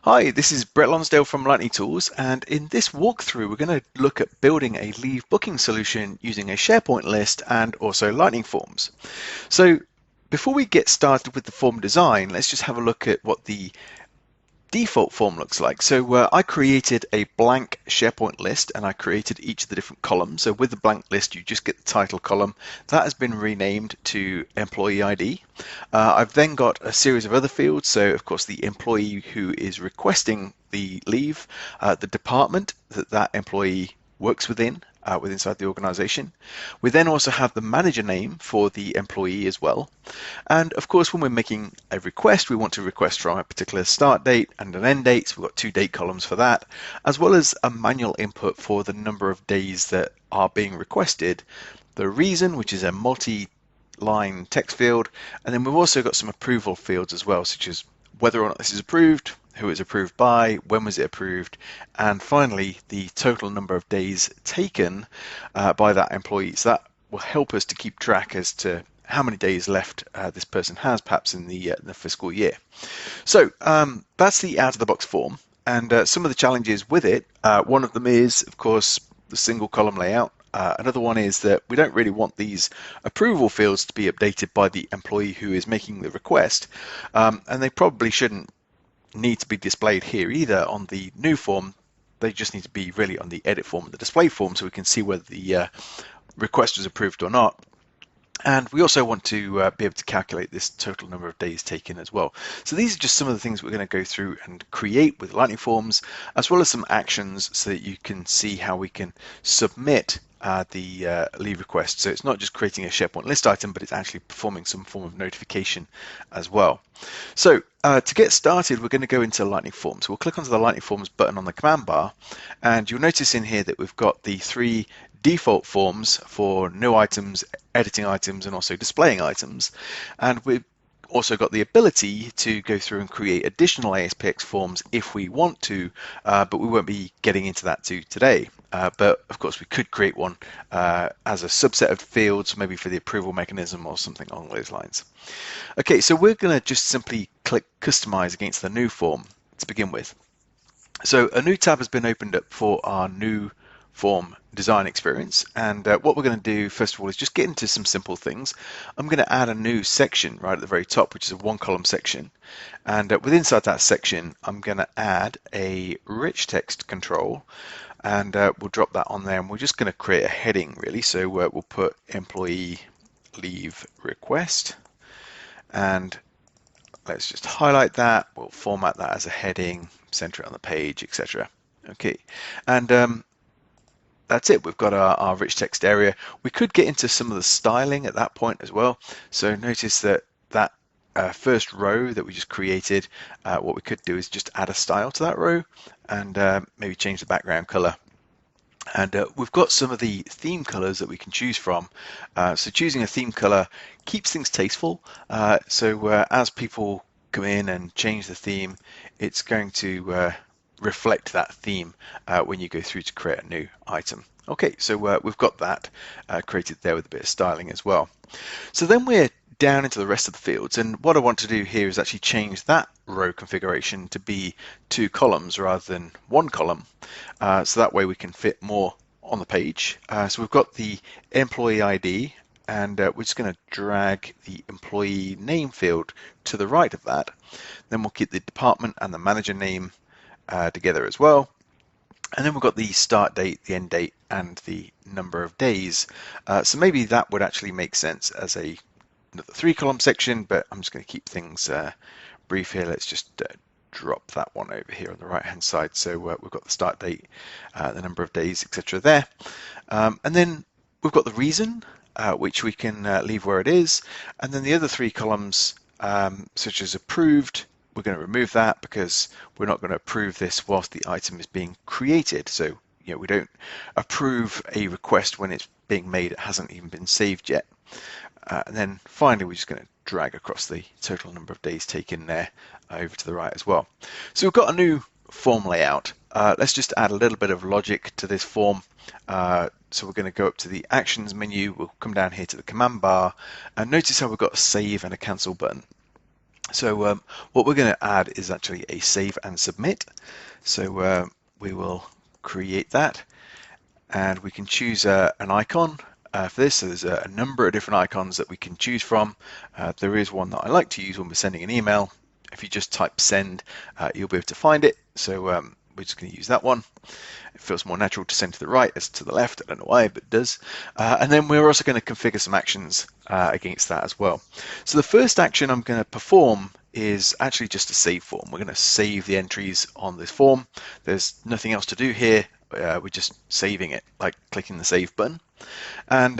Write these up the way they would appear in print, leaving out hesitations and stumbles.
Hi, this is Brett Lonsdale from Lightning Tools, and in this walkthrough, we're going to look at building a leave booking solution using a SharePoint list and also Lightning Forms. So before we get started with the form design, let's just have a look at what the default form looks like. So I created a blank SharePoint list and I created each of the different columns. So with the blank list, you just get the title column. That has been renamed to employee ID. I've then got a series of other fields. So of course, the employee who is requesting the leave, the department that that employee works within, inside the organization. We then also have the manager name for the employee as well. And of course, when we're making a request, we want to request from a particular start date and an end date. So we've got two date columns for that, as well as a manual input for the number of days that are being requested, the reason, which is a multi-line text field, and then we've also got some approval fields as well, such as whether or not this is approved, who it's approved by, when was it approved, and finally the total number of days taken by that employee. So that will help us to keep track as to how many days left this person has perhaps in the fiscal year. So that's the out-of-the-box form, and some of the challenges with it, one of them is, of course, the single column layout. Another one is that we don't really want these approval fields to be updated by the employee who is making the request, and they probably shouldn't need to be displayed here either on the new form. They just need to be really on the edit form and the display form so we can see whether the request was approved or not. And we also want to be able to calculate this total number of days taken as well. So these are just some of the things we're going to go through and create with Lightning Forms, as well as some actions so that you can see how we can submit the leave request. So it's not just creating a SharePoint list item, but it's actually performing some form of notification as well. So to get started, we're going to go into Lightning Forms. We'll click onto the Lightning Forms button on the command bar, and you'll notice in here that we've got the three default forms for new items, editing items, and also displaying items. And we've also got the ability to go through and create additional ASPX forms if we want to, but we won't be getting into that today. But of course, we could create one as a subset of fields, maybe for the approval mechanism or something along those lines. Okay, so we're going to just simply click Customize against the new form to begin with. So a new tab has been opened up for our new form design experience, and what we're going to do first of all is just get into some simple things. I'm going to add a new section right at the very top, which is a one column section, and inside that section I'm going to add a rich text control, and we'll drop that on there, and we're just going to create a heading really. So we'll put employee leave request, and let's just highlight that. We'll format that as a heading, center it on the page, etc. Okay, and that's it. We've got our rich text area. We could get into some of the styling at that point as well. So notice that first row that we just created, what we could do is just add a style to that row and maybe change the background color. And we've got some of the theme colors that we can choose from. So choosing a theme color keeps things tasteful. So as people come in and change the theme, it's going to reflect that theme when you go through to create a new item. Okay, so we've got that created there with a bit of styling as well. So then we're down into the rest of the fields, and what I want to do here is actually change that row configuration to be two columns rather than one column, so that way we can fit more on the page. So we've got the employee ID, and we're just going to drag the employee name field to the right of that. Then we'll keep the department and the manager name together as well. And then we've got the start date, the end date, and the number of days. So maybe that would actually make sense as another three column section, but I'm just going to keep things brief here. Let's just drop that one over here on the right hand side. So we've got the start date, the number of days, etc. there. And then we've got the reason, which we can leave where it is. And then the other three columns, such as approved, we're going to remove that because we're not going to approve this whilst the item is being created. So we don't approve a request when it's being made. It hasn't even been saved yet. And then finally, we're just going to drag across the total number of days taken there over to the right as well. So we've got a new form layout. Let's just add a little bit of logic to this form. So we're going to go up to the Actions menu. We'll come down here to the command bar, and notice how we've got a Save and a Cancel button. So what we're going to add is actually a save and submit. So we will create that, and we can choose an icon for this. So there's a number of different icons that we can choose from. There is one that I like to use when we're sending an email. If you just type send, you'll be able to find it. So we're just going to use that one. It feels more natural to send to the right as to the left. I don't know why, but it does. And then we're also going to configure some actions against that as well. So the first action I'm going to perform is actually just a save form. We're going to save the entries on this form. There's nothing else to do here. We're just saving it, like clicking the save button. And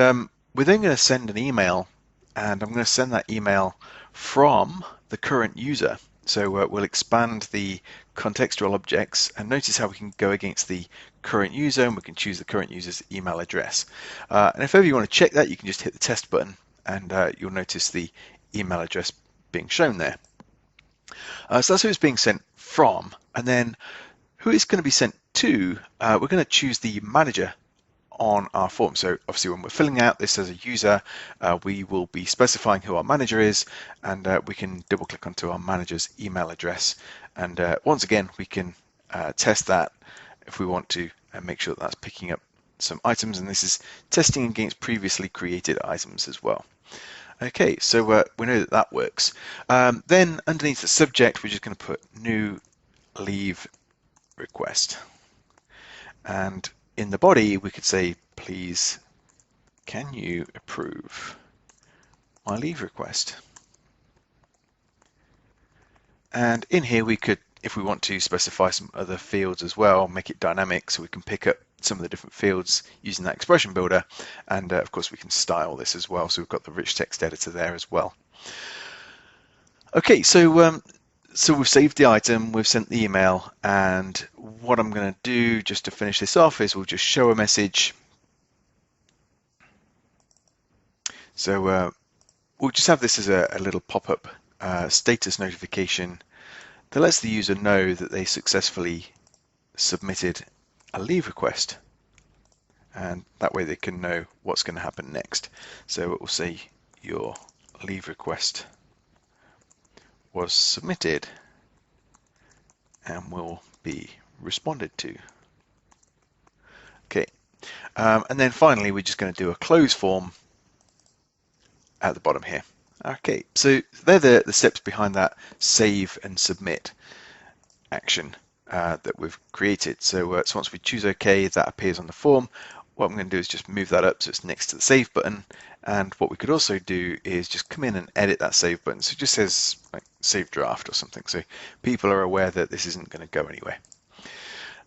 we're then going to send an email, and I'm going to send that email from the current user. So we'll expand the contextual objects, and notice how we can go against the current user, and we can choose the current user's email address. And if ever you want to check that, you can just hit the test button, and you'll notice the email address being shown there. So that's who it's being sent from, and then who it's going to be sent to, we're going to choose the manager on our form. So obviously when we're filling out this as a user, we will be specifying who our manager is, and we can double click onto our manager's email address, and once again we can test that if we want to, and make sure that that's picking up some items, and this is testing against previously created items as well. Okay, so we know that that works. Then underneath the subject, we're just going to put new leave request, and in the body we could say, please can you approve my leave request. And in here we could, if we want to, specify some other fields as well, make it dynamic so we can pick up some of the different fields using that expression builder, and of course we can style this as well, so we've got the rich text editor there as well. Okay, so we've saved the item, we've sent the email, and what I'm going to do just to finish this off is we'll just show a message. So we'll just have this as a little pop-up status notification that lets the user know that they successfully submitted a leave request, and that way they can know what's going to happen next. So it will say your leave request was submitted and will be responded to. Okay, and then finally we're just going to do a close form at the bottom here. Okay, so they're the steps behind that save and submit action that we've created. So, so once we choose OK, that appears on the form. What I'm going to do is just move that up so it's next to the save button, and what we could also do is just come in and edit that save button, so it just says like save draft or something, so people are aware that this isn't going to go anywhere.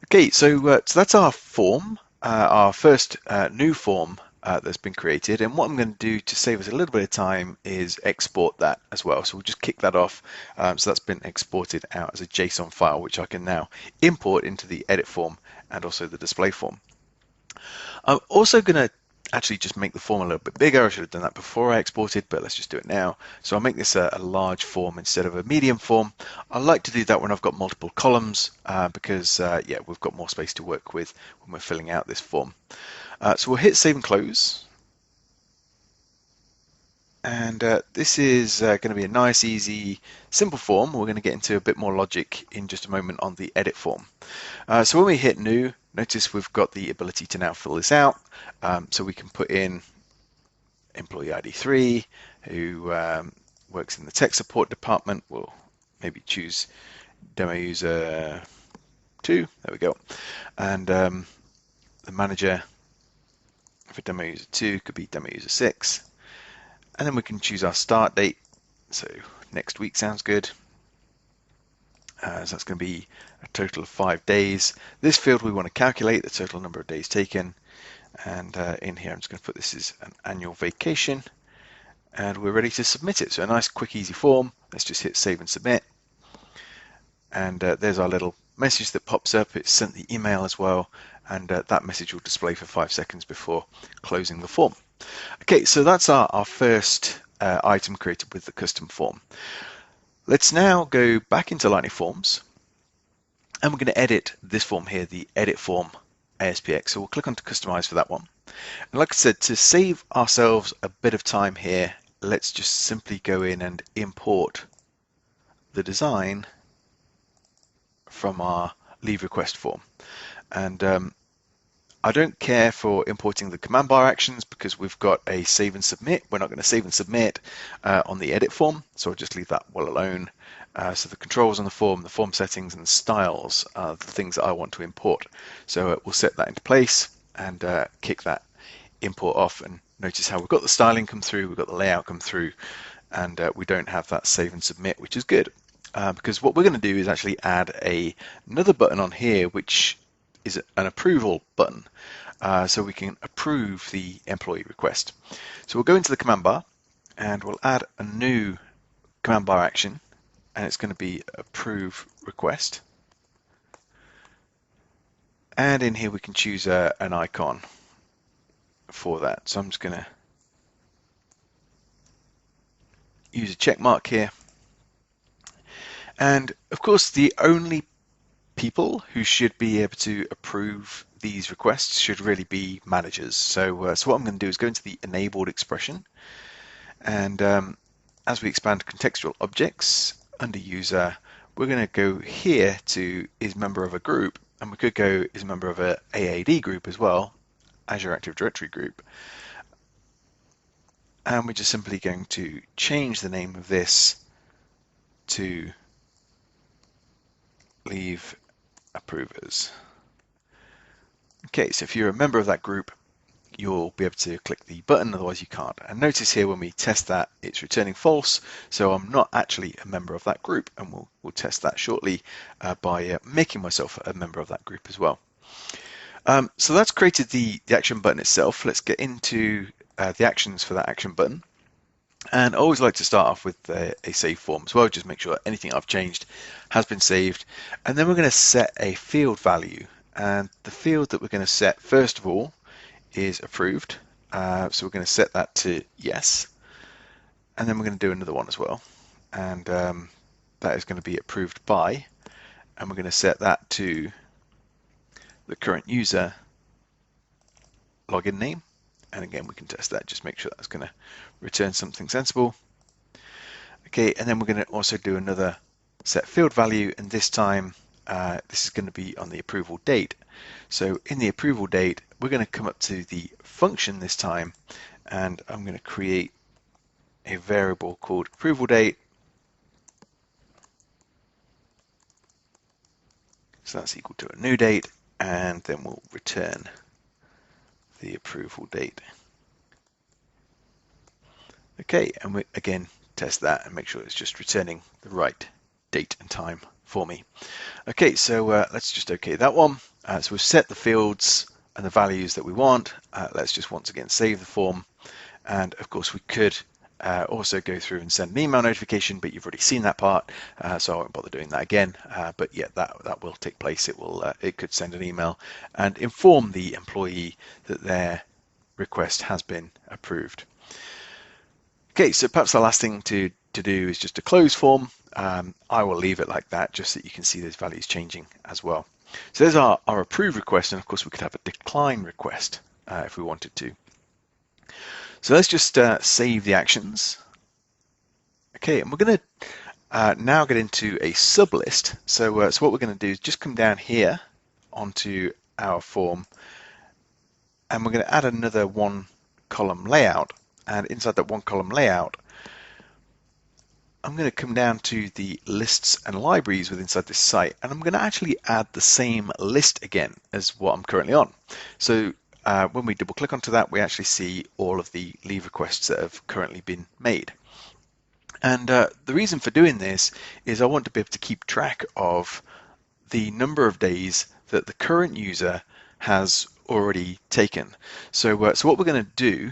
Okay, so that's our form, our first new form that's been created, and what I'm going to do to save us a little bit of time is export that as well. So we'll just kick that off. So that's been exported out as a JSON file, which I can now import into the edit form and also the display form. I'm also going to actually just make the form a little bit bigger. I should have done that before I exported, but let's just do it now. So I'll make this a large form instead of a medium form. I like to do that when I've got multiple columns because yeah, we've got more space to work with when we're filling out this form. So we'll hit save and close. And this is going to be a nice, easy, simple form. We're going to get into a bit more logic in just a moment on the edit form. So when we hit new, notice we've got the ability to now fill this out. So we can put in employee ID 3, who works in the tech support department. We'll maybe choose demo user 2. There we go. And the manager for demo user 2 could be demo user 6. And then we can choose our start date. So next week sounds good. So that's going to be a total of 5 days. This field we want to calculate the total number of days taken. And in here I'm just going to put this as an annual vacation. And we're ready to submit it. So a nice, quick, easy form. Let's just hit save and submit. And there's our little message that pops up. It's sent the email as well. And that message will display for 5 seconds before closing the form. Okay, so that's our first item created with the custom form. Let's now go back into Lightning Forms, and we're going to edit this form here, the edit form ASPX. So we'll click on to customize for that one. And like I said, to save ourselves a bit of time here, let's just simply go in and import the design from our leave request form. And I don't care for importing the command bar actions because we've got a save and submit. We're not going to save and submit on the edit form, so I'll just leave that well alone. So the controls on the form settings and styles are the things that I want to import. So we'll set that into place and kick that import off, and notice how we've got the styling come through, we've got the layout come through, and we don't have that save and submit, which is good. Because what we're going to do is actually add another button on here, which is an approval button, so we can approve the employee request. So we'll go into the command bar and we'll add a new command bar action, and it's going to be approve request. And in here we can choose an icon for that. So I'm just going to use a check mark here. And of course, the only people who should be able to approve these requests should really be managers. So what I'm going to do is go into the enabled expression, and as we expand contextual objects under user, we're going to go here to is member of a group, and we could go is member of a AAD group as well, Azure Active Directory group. And we're just simply going to change the name of this to leave approvers. Okay, so if you're a member of that group, you'll be able to click the button, otherwise you can't. And notice here when we test that, it's returning false, so I'm not actually a member of that group, and we'll test that shortly by making myself a member of that group as well. So that's created the action button itself. Let's get into the actions for that action button. And I always like to start off with a save form as well, just make sure anything I've changed has been saved. And then we're going to set a field value. And the field that we're going to set, first of all, is approved. So we're going to set that to yes. And then we're going to do another one as well. And that is going to be approved by. And we're going to set that to the current user login name. And again, we can test that, just make sure that's going to return something sensible. Okay, and then we're going to also do another set field value, and this time this is going to be on the approval date. So in the approval date, we're going to come up to the function this time, and I'm going to create a variable called approval date. So that's equal to a new date, and then we'll return the approval date. Okay, and we again test that and make sure it's just returning the right date and time for me. Okay, so let's just OK that one. So we've set the fields and the values that we want. Let's just once again save the form, and of course we could also go through and send an email notification, but you've already seen that part, so I won't bother doing that again. But yeah, that will take place. It could send an email and inform the employee that their request has been approved. Okay, so perhaps the last thing to do is just a close form. I will leave it like that, just so you can see those values changing as well. So there's our approve request, and of course we could have a decline request if we wanted to. So let's just save the actions. Okay, and we're going to now get into a sublist. So what we're going to do is just come down here onto our form, and we're going to add another one column layout. And inside that one column layout, I'm going to come down to the lists and libraries within inside this site, and I'm going to actually add the same list again as what I'm currently on. So when we double click onto that, we actually see all of the leave requests that have currently been made. And the reason for doing this is I want to be able to keep track of the number of days that the current user has already taken. So what we're going to do,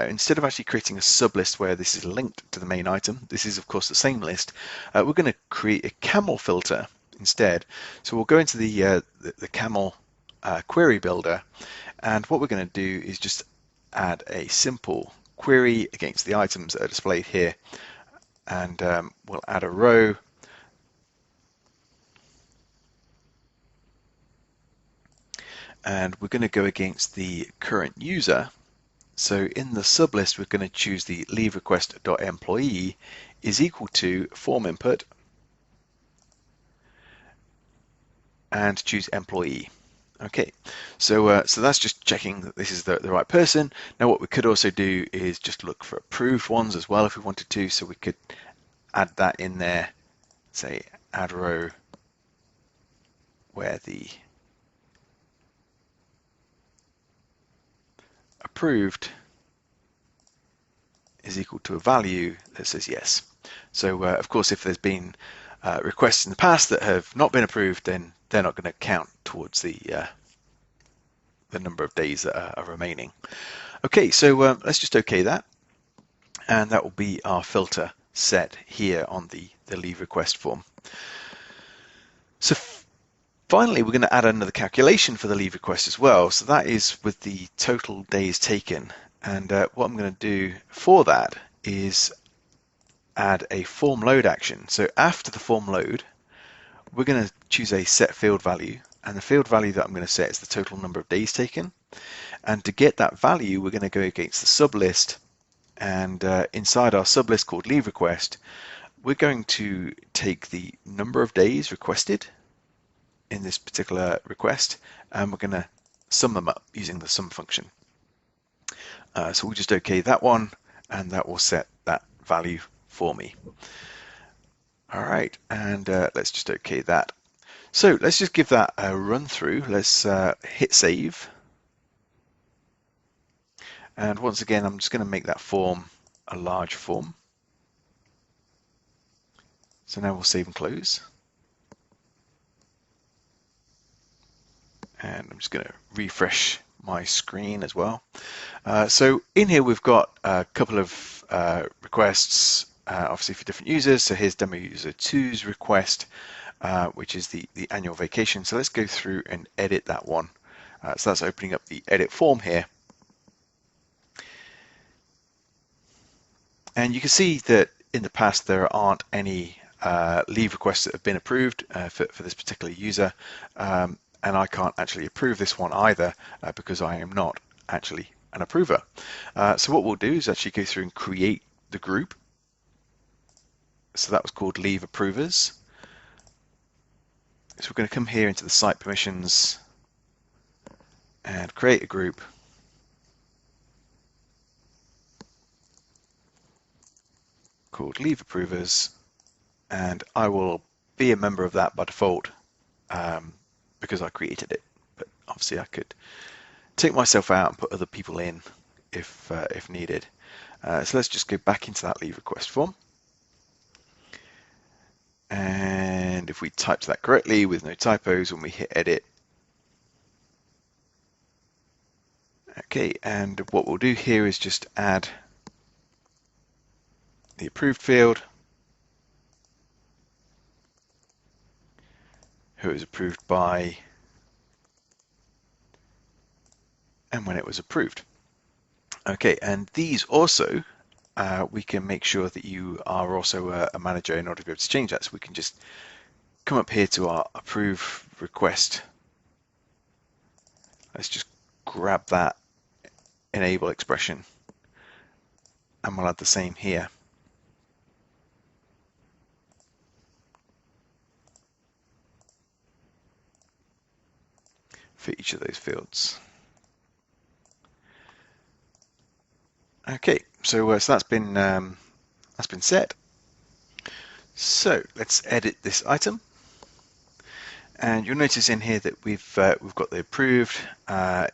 instead of actually creating a sublist where this is linked to the main item, this is of course the same list, we're going to create a camel filter instead. So we'll go into the camel query builder, and what we're going to do is just add a simple query against the items that are displayed here, and we'll add a row. And we're going to go against the current user. So in the sublist, we're going to choose the leave request.employee is equal to form input, and choose employee. Okay, so that's just checking that this is the right person. Now what we could also do is just look for approved ones as well if we wanted to, so we could add that in there, say add row where the approved is equal to a value that says yes. So of course if there's been requests in the past that have not been approved, then they're not going to count towards the number of days that are remaining. Okay, so let's just OK that, and that will be our filter set here on the leave request form. So finally, we're going to add another calculation for the leave request as well. So that is with the total days taken. And what I'm going to do for that is add a form load action. So after the form load, we're going to choose a set field value. And the field value that I'm going to set is the total number of days taken. And to get that value, we're going to go against the sublist. And inside our sublist called leave request, we're going to take the number of days requested in this particular request, and we're going to sum them up using the sum function. So we'll just OK that one, and that will set that value for me. All right, and let's just OK that. So let's just give that a run through. Let's hit save. And once again, I'm just going to make that form a large form. So now we'll save and close. And I'm just going to refresh my screen as well. So in here we've got a couple of requests, obviously for different users. So here's demo user 2's request, which is the annual vacation. So let's go through and edit that one. So that's opening up the edit form here. And you can see that in the past there aren't any leave requests that have been approved for this particular user. And I can't actually approve this one either because I am not actually an approver. So what we'll do is actually go through and create the group. So that was called leave approvers. So we're going to come here into the site permissions and create a group. Called leave approvers, and I will be a member of that by default because I created it. But obviously I could take myself out and put other people in if needed. So let's just go back into that leave request form. And if we typed that correctly with no typos when we hit edit. Okay, and what we'll do here is just add the approved field, who it was approved by, and when it was approved. Okay, and these also, we can make sure that you are also a manager in order to be able to change that. So we can just come up here to our approve request. Let's just grab that enable expression, and we'll add the same here. For each of those fields. Okay, so that's been set. So let's edit this item, and you'll notice in here that we've got the approved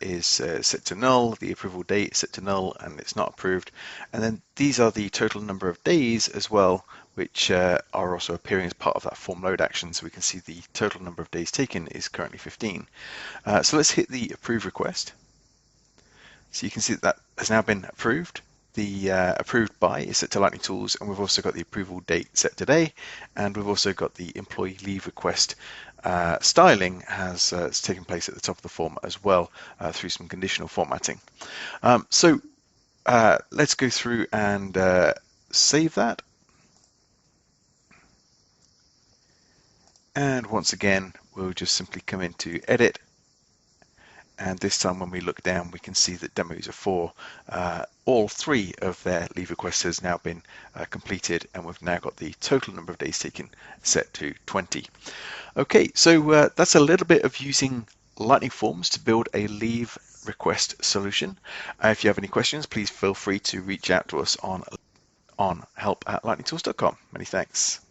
is set to null, the approval date is set to null, and it's not approved. And then these are the total number of days as well, which are also appearing as part of that form load action. So we can see the total number of days taken is currently 15. So let's hit the approve request. So you can see that has now been approved. The approved by is set to Lightning Tools, and we've also got the approval date set today, and we've also got the employee leave request styling has taken place at the top of the form as well through some conditional formatting. So let's go through and save that. And once again, we'll just simply come into edit and this time when we look down we can see that demo user 4, all 3 of their leave requests has now been completed, and we've now got the total number of days taken set to 20. Okay, so that's a little bit of using Lightning Forms to build a leave request solution. If you have any questions, please feel free to reach out to us on help@lightningtools.com. Many thanks.